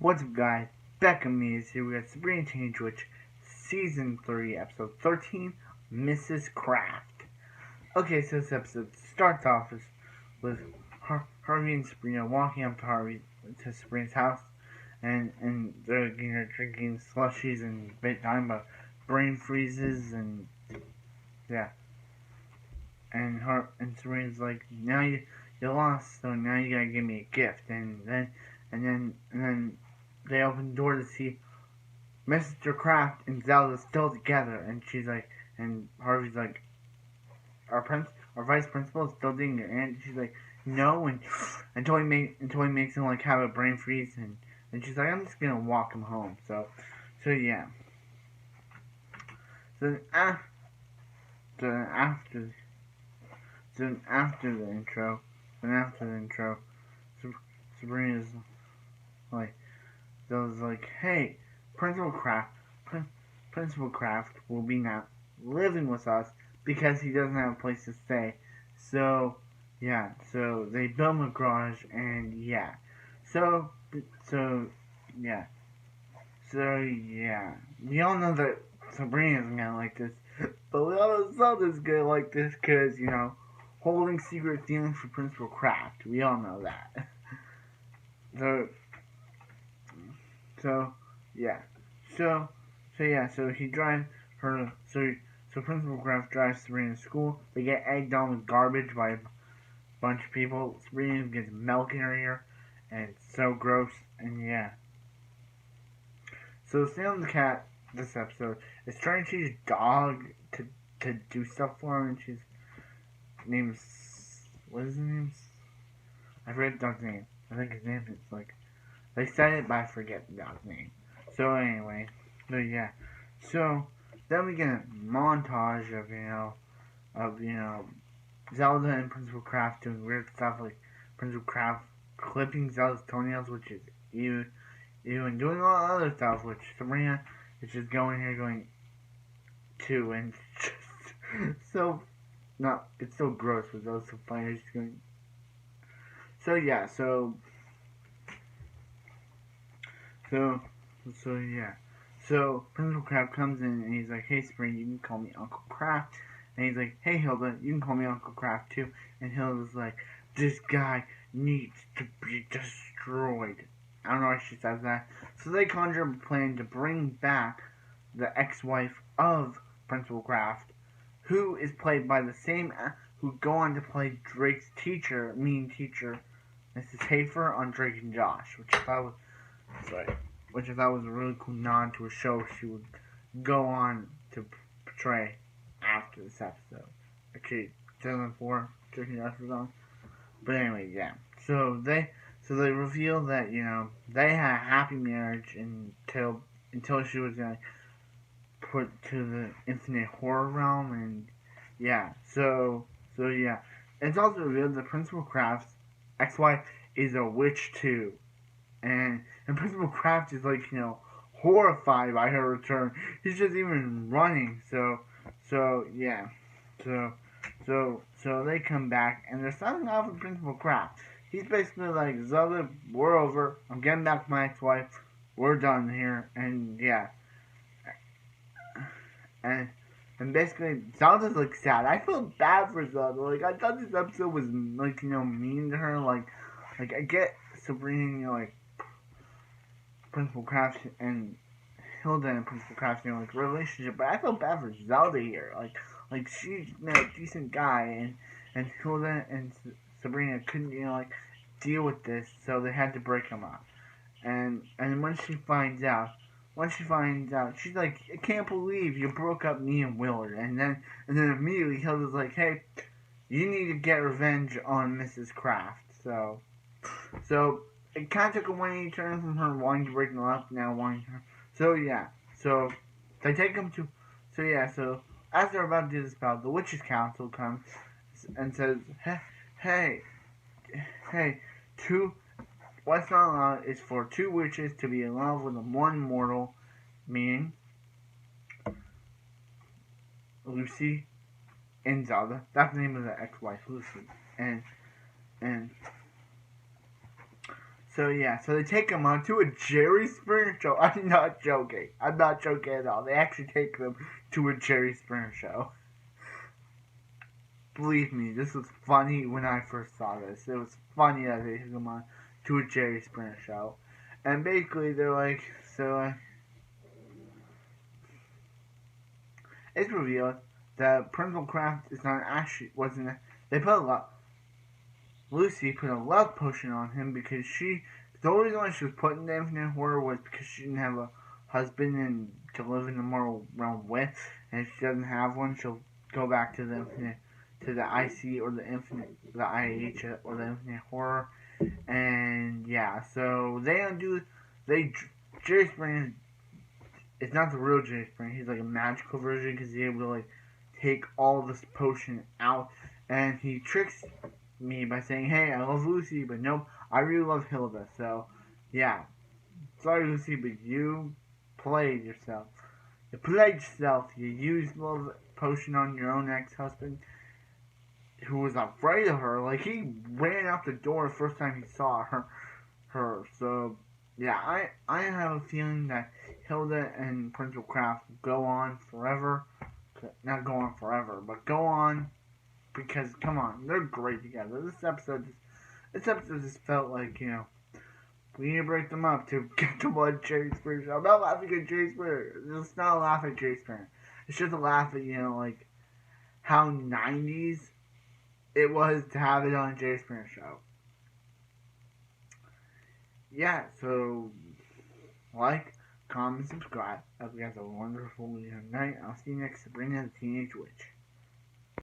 What's up, guys? Back on me is here. We got Sabrina Teenage Witch, Season 3, Episode 13, Mrs. Kraft. Okay, so this episode starts off with Harvey and Sabrina walking up to Sabrina's house, and they're drinking slushies and talking about brain freezes and yeah, and Serena's like, now you lost, so now you gotta give me a gift, and then they open the door to see Mr. Kraft and Zelda still together, and she's like, and Harvey's like, our vice principal is still dating your aunt. And she's like, no, and until he makes him like have a brain freeze, and she's like, I'm just gonna walk him home. So yeah. So after then after the intro, Sabrina's like, Zelda's like, hey, Principal Kraft, Principal Kraft will be now living with us because he doesn't have a place to stay. So yeah, so they built him a garage, and yeah, so so yeah, we all know that Sabrina's gonna like this, but we all know Zelda's gonna like this because holding secret feelings for Principal Kraft. We all know that. So so yeah. So so he drives her so Principal Kraft drives Sabrina to school. They get egged on with garbage by a bunch of people. Sabrina gets milk in her ear, and it's so gross, and yeah. So Sam the cat this episode is trying to teach dog to do stuff for him, and she's named, what is his name? I forget the dog's name. I think his name is like, they said it, but I forget the dog's name. So anyway, so yeah. So then we get a montage of Zelda and Principal Kraft doing weird stuff, like Principal Kraft clipping Zelda's toenails, which is ew, and doing all other stuff, which Sabrina is just going to, and it's just so it's so gross, but it's also funny. It's going. So yeah, so yeah. So Principal Kraft comes in and he's like, hey Sabrina, you can call me Uncle Kraft. And he's like, hey Hilda, you can call me Uncle Kraft too. And Hilda's like, this guy needs to be destroyed. I don't know why she says that. So they conjure up a plan to bring back the ex-wife of Principal Kraft, who is played by the same who go on to play Drake's mean teacher, Mrs. Hafer on Drake and Josh, which I thought was a really cool nod to a show she would go on to portray after this episode. Actually, 2004, Drake and Josh was on. But anyway, yeah. So they reveal that they had a happy marriage until she was put to the infinite horror realm, and yeah. So yeah. It's also revealed that Principal Kraft's ex-wife is a witch too, and Principal Kraft is like horrified by her return. He's just even running. So yeah. So they come back and they're starting off with Principal Kraft. He's basically like, Zelda, we're over. I'm getting back to my ex-wife. We're done here, and yeah. And basically, Zelda's like sad. I feel bad for Zelda. Like, I thought this episode was like mean to her. Like I get Sabrina, like Principal Kraft and Hilda and Principal Kraft, like relationship, but I felt bad for Zelda here. Like she's a decent guy, and Hilda and Sabrina couldn't like deal with this, so they had to break them up. And when she finds out, she's like, I can't believe you broke up me and Willard. And then immediately Hilda's like, hey, you need to get revenge on Mrs. Kraft. So it kind of took a 180 turn from her wanting to break them up, now wanting her. So yeah, so they take them to. So yeah, so as they're about to do the spell, the witches' council comes and says, hey, what's not allowed is for two witches to be in love with one mortal, meaning Lucy and Zelda. That's the name of the ex-wife, Lucy. And So yeah, so they take them on to a Jerry Springer show. I'm not joking. I'm not joking at all. They actually take them to a Jerry Springer show. Believe me, this was funny when I first saw this. It was funny that they took them on to a Jerry Springer show. And basically, they're like, it's revealed that Principal Kraft is not actually, wasn't, they put a lot, Lucy put a love potion on him because the only reason why she was put in the infinite horror was because she didn't have a husband and to live in the mortal realm with, and if she doesn't have one, she'll go back to the infinite, to the IC or the infinite, the IH or the infinite horror, and yeah, so Jerry Springer, it's not the real Jerry Springer, he's like a magical version because he's able to like take all this potion out, and he tricks me by saying, hey, I love Lucy, but nope, I really love Hilda. So, yeah. Sorry, Lucy, but you played yourself. You played yourself. You used love potion on your own ex-husband, who was afraid of her. Like, he ran out the door the first time he saw her. So, yeah, I have a feeling that Hilda and Principal Kraft go on forever. Not go on forever, but go on because come on, they're great together. This episode just felt like, we need to break them up to get to one Jerry Springer show. I'm not laughing at Jerry Springer. It's not a laugh at Jerry Springer. It's just a laugh at, like how 90s it was to have it on a Jerry Springer show. Yeah, so like, comment, subscribe. I hope you guys have a wonderful night. I'll see you next Sabrina the Teenage Witch.